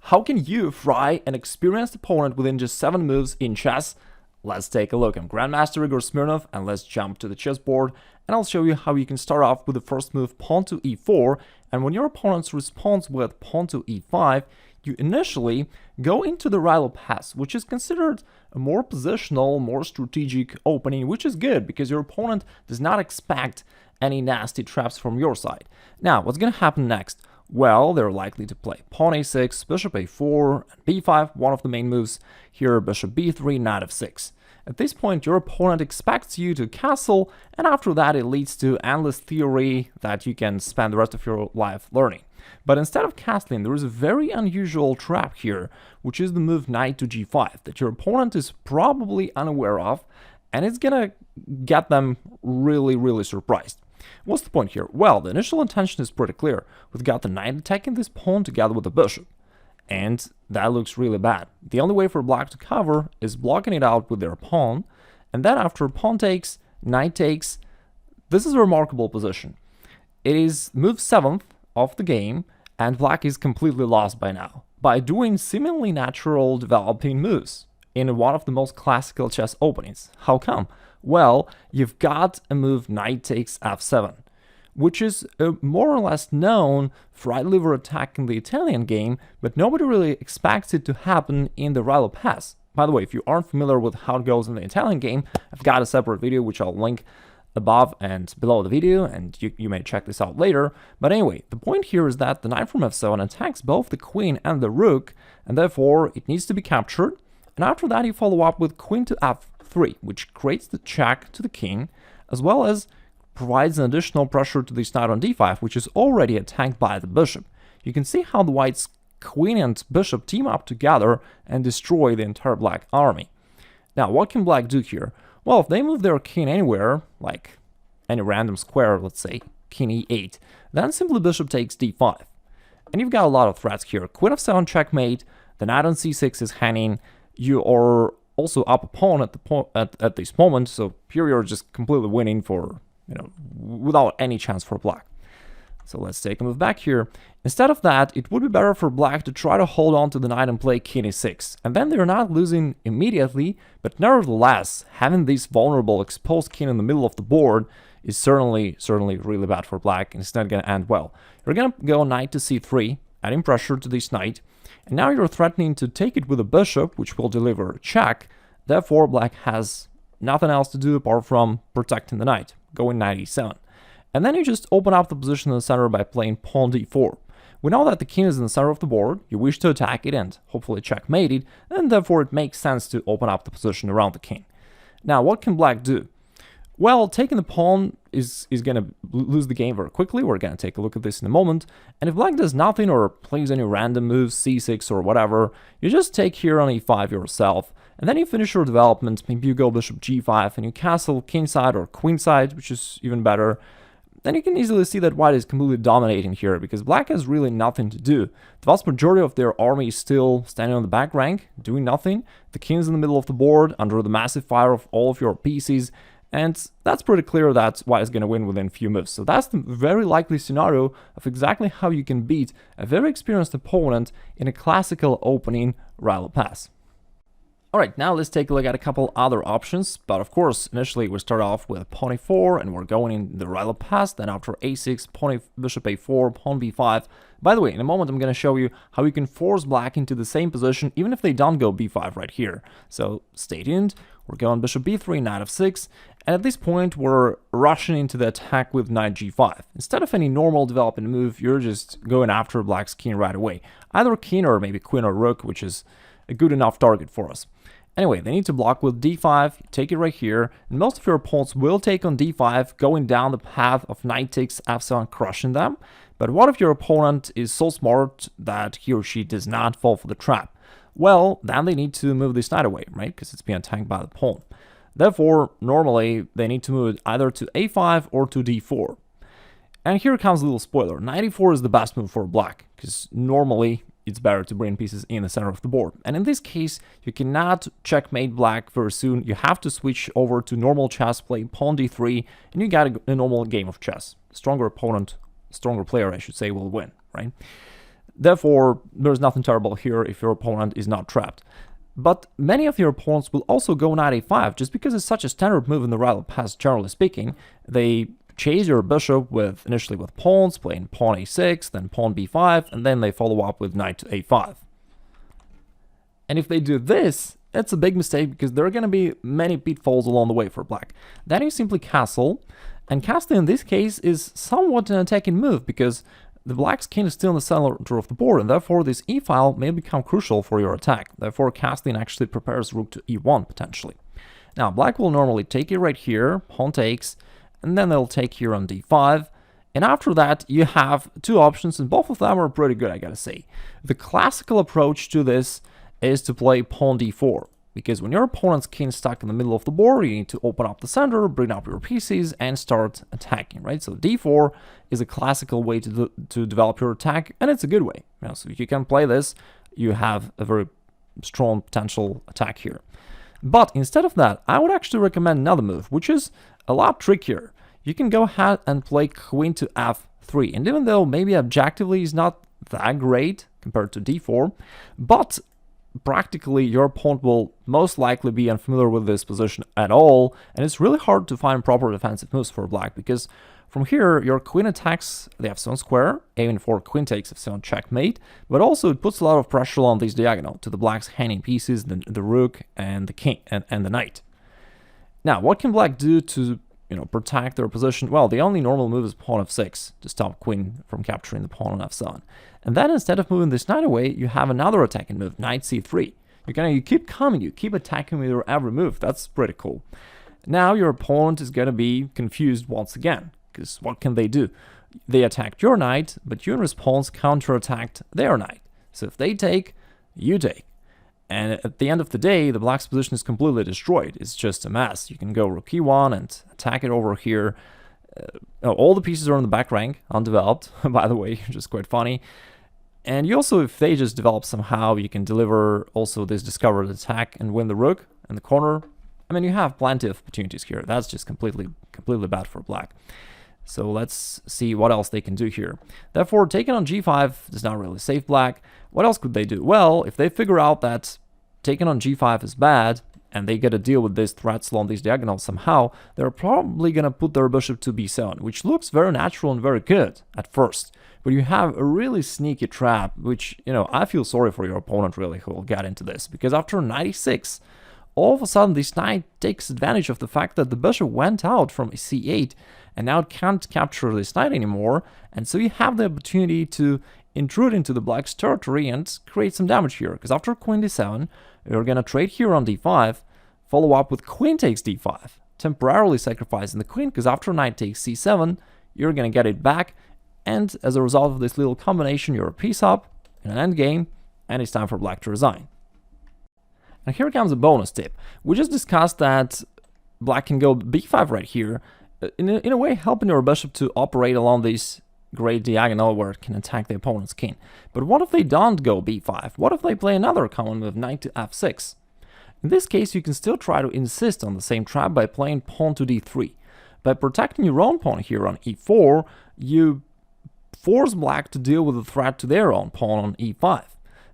How can you fry an experienced opponent within just 7 moves in chess? Let's take a look. I'm Grandmaster Igor Smirnov, and let's jump to the chessboard, and I'll show you how you can start off with the first move pawn to e4, and when your opponent responds with pawn to e5, you initially go into the Ruy Lopez, which is considered a more positional, more strategic opening, which is good because your opponent does not expect any nasty traps from your side. Now, what's going to happen next? Well, they're likely to play pawn a6, bishop a4, and b5, one of the main moves. Here, bishop b3, knight f6. At this point, your opponent expects you to castle, and after that it leads to endless theory that you can spend the rest of your life learning. But instead of castling, there is a very unusual trap here, which is the move knight to g5, that your opponent is probably unaware of, and it's gonna get them really surprised. What's the point here? Well, the initial intention is pretty clear. We've got the knight attacking this pawn together with the bishop, and that looks really bad. The only way for black to cover is blocking it out with their pawn, and then after pawn takes, knight takes, this is a remarkable position. It is move 7th of the game, and black is completely lost by now, by doing seemingly natural developing moves in one of the most classical chess openings. How come? Well, you've got a move knight takes f7, which is a more or less known right lever attack in the Italian game, but nobody really expects it to happen in the Ruy Lopez. By the way, if you aren't familiar with how it goes in the Italian game, I've got a separate video which I'll link above and below the video, and you may check this out later. But anyway, the point here is that the knight from f7 attacks both the queen and the rook, and therefore it needs to be captured. And after that you follow up with queen to f3, which creates the check to the king, as well as provides an additional pressure to this knight on d5, which is already attacked by the bishop. You can see how the whites queen and bishop team up together and destroy the entire black army. Now, what can black do here? Well, if they move their king anywhere, like any random square, let's say king e8, then simply bishop takes d5. And you've got a lot of threats here. Queen f7 checkmate, the knight on c6 is hanging, you are also up a pawn at this moment, so here you're just completely winning for, without any chance for black. So let's take a move back here. Instead of that, it would be better for black to try to hold on to the knight and play king e6. And then they're not losing immediately, but nevertheless, having this vulnerable exposed king in the middle of the board is certainly really bad for black, and it's not going to end well. You're going to go knight to c3, adding pressure to this knight, and now you're threatening to take it with a bishop, which will deliver a check. Therefore, black has nothing else to do apart from protecting the knight, going knight e7. And then you just open up the position in the center by playing pawn d4. We know that the king is in the center of the board, you wish to attack it and hopefully checkmate it, and therefore it makes sense to open up the position around the king. Now, what can black do? Well, taking the pawn is going to lose the game very quickly. We're going to take a look at this in a moment. And if black does nothing or plays any random moves, c6 or whatever, you just take here on e5 yourself, and then you finish your development. Maybe you go bishop g5 and you castle kingside or queenside, which is even better. Then you can easily see that white is completely dominating here, because black has really nothing to do. The vast majority of their army is still standing on the back rank, doing nothing. The king is in the middle of the board, under the massive fire of all of your pieces, and that's pretty clear that white is going to win within a few moves. So that's the very likely scenario of exactly how you can beat a very experienced opponent in a classical opening Ruy Lopez. Alright, now let's take a look at a couple other options, but of course, initially we start off with pawn a4, and we're going in the Ruy Lopez, then after a6, bishop a4, pawn b5. By the way, in a moment I'm going to show you how you can force black into the same position, even if they don't go b5 right here. So stay tuned, we're going bishop b3, knight f6, and at this point we're rushing into the attack with knight g5. Instead of any normal development move, you're just going after black's king right away. Either king or maybe queen or rook, which is a good enough target for us. Anyway, they need to block with d5, take it right here, and most of your opponents will take on d5, going down the path of knight takes f7, crushing them. But what if your opponent is so smart that he or she does not fall for the trap? Well, then they need to move this knight away, right? Because it's being attacked by the pawn. Therefore, normally, they need to move it either to a5 or to d4. And here comes a little spoiler. Knight e4 is the best move for black, because normally it's better to bring pieces in the center of the board. And in this case, you cannot checkmate black very soon. You have to switch over to normal chess, play pawn d3, and you got a normal game of chess. Stronger opponent, stronger player, I should say, will win, right? Therefore, there's nothing terrible here if your opponent is not trapped. But many of your opponents will also go knight a5, just because it's such a standard move in the Ruy Lopez, generally speaking. They chase your bishop initially with pawns, playing pawn a6, then pawn b5, and then they follow up with knight to a5. And if they do this, it's a big mistake because there are going to be many pitfalls along the way for black. Then you simply castle, and castling in this case is somewhat an attacking move because the black's king is still in the center of the board, and therefore this e-file may become crucial for your attack. Therefore, castling actually prepares rook to e1 potentially. Now, black will normally take it right here, pawn takes, and then they'll take here on d5. And after that, you have two options, and both of them are pretty good, I gotta say. The classical approach to this is to play pawn d4, because when your opponent's king is stuck in the middle of the board, you need to open up the center, bring up your pieces, and start attacking, right? So d4 is a classical way to develop your attack, and it's a good way. So if you can play this, you have a very strong potential attack here. But instead of that, I would actually recommend another move, which is a lot trickier. You can go ahead and play queen to f3, and even though maybe objectively is not that great compared to d4, but practically your opponent will most likely be unfamiliar with this position at all, and it's really hard to find proper defensive moves for black, because from here your queen attacks the f7 square, aiming for queen takes f7 checkmate, but also it puts a lot of pressure on this diagonal to the black's hanging pieces, the rook and the king and the knight. Now, what can black do to protect their position? Well, the only normal move is pawn f6 to stop queen from capturing the pawn on f7. And then instead of moving this knight away, you have another attacking move, knight c3. You keep coming, you keep attacking with your every move. That's pretty cool. Now your opponent is going to be confused once again, because what can they do? They attacked your knight, but you in response counterattacked their knight. So if they take, you take. And at the end of the day, the black's position is completely destroyed. It's just a mess. You can go rook e1 and attack it over here. All the pieces are in the back rank, undeveloped, by the way, which is quite funny. And you also, if they just develop somehow, you can deliver also this discovered attack and win the rook in the corner. I mean, you have plenty of opportunities here. That's just completely bad for black. So let's see what else they can do here. Therefore, taking on g5 does not really save black. What else could they do? Well, if they figure out that taking on g5 is bad, and they get to deal with these threats along these diagonals somehow, they're probably going to put their bishop to b7, which looks very natural and very good at first. But you have a really sneaky trap, which, I feel sorry for your opponent, really, who will get into this. Because after knight e6, all of a sudden this knight takes advantage of the fact that the bishop went out from c8, and now it can't capture this knight anymore. And so you have the opportunity to intrude into the black's territory and create some damage here. Because after queen d7, you're going to trade here on d5, follow up with queen takes d5, temporarily sacrificing the queen, because after knight takes c7, you're going to get it back. And as a result of this little combination, you're a piece up in an endgame, and it's time for black to resign. And here comes a bonus tip. We just discussed that black can go b5 right here, in a way helping your bishop to operate along this great diagonal where it can attack the opponent's king. But what if they don't go b5? What if they play another common move, knight to f6? In this case, you can still try to insist on the same trap by playing pawn to d3. By protecting your own pawn here on e4, you force black to deal with the threat to their own pawn on e5.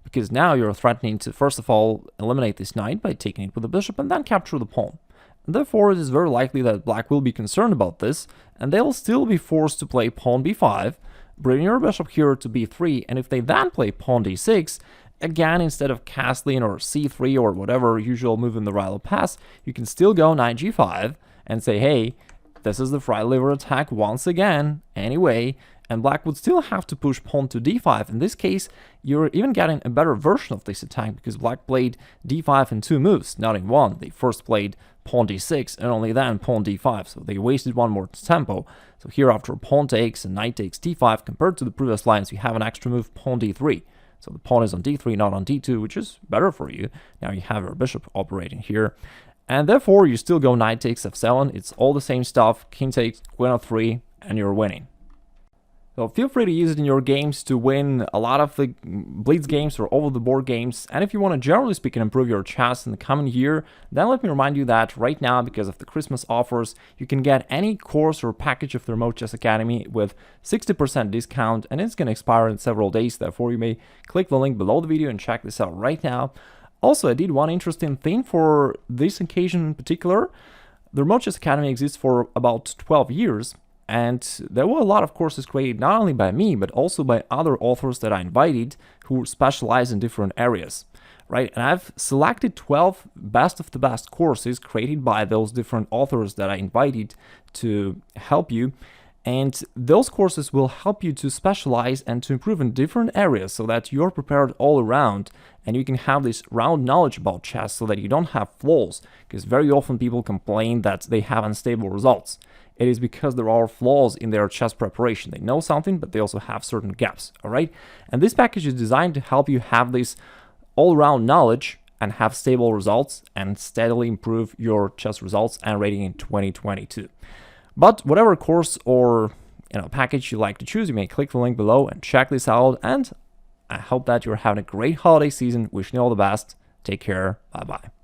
Because now you're threatening to, first of all, eliminate this knight by taking it with the bishop and then capture the pawn. And therefore, it is very likely that black will be concerned about this, and they'll still be forced to play pawn b5, bring your bishop here to b3, and if they then play pawn d6, again, instead of castling or c3 or whatever usual move in the Ruy Lopez, you can still go knight g5 and say, hey, this is the fried liver attack once again, anyway, and black would still have to push pawn to d5. In this case, you're even getting a better version of this attack because black played d5 in two moves, not in one. They first played pawn d6 and only then pawn d5, so they wasted one more tempo. So here after pawn takes and knight takes d5, compared to the previous lines, you have an extra move, pawn d3. So the pawn is on d3, not on d2, which is better for you. Now you have your bishop operating here. And therefore, you still go knight takes f7. It's all the same stuff. King takes, queen f3, and you're winning. So feel free to use it in your games to win a lot of the Blitz games or over-the-board games. And if you want to, generally speaking, improve your chess in the coming year, then let me remind you that right now, because of the Christmas offers, you can get any course or package of the Remote Chess Academy with 60% discount, and it's going to expire in several days. Therefore, you may click the link below the video and check this out right now. Also, I did one interesting thing for this occasion in particular. The Remote Chess Academy exists for about 12 years. And there were a lot of courses created not only by me, but also by other authors that I invited who specialize in different areas, right? And I've selected 12 best of the best courses created by those different authors that I invited to help you. And those courses will help you to specialize and to improve in different areas so that you're prepared all around and you can have this round knowledge about chess so that you don't have flaws, because very often people complain that they have unstable results. It is because there are flaws in their chess preparation. They know something, but they also have certain gaps, all right? And this package is designed to help you have this all-around knowledge and have stable results and steadily improve your chess results and rating in 2022. But whatever course or package you like to choose, you may click the link below and check this out. And I hope that you're having a great holiday season. Wishing you all the best. Take care. Bye-bye.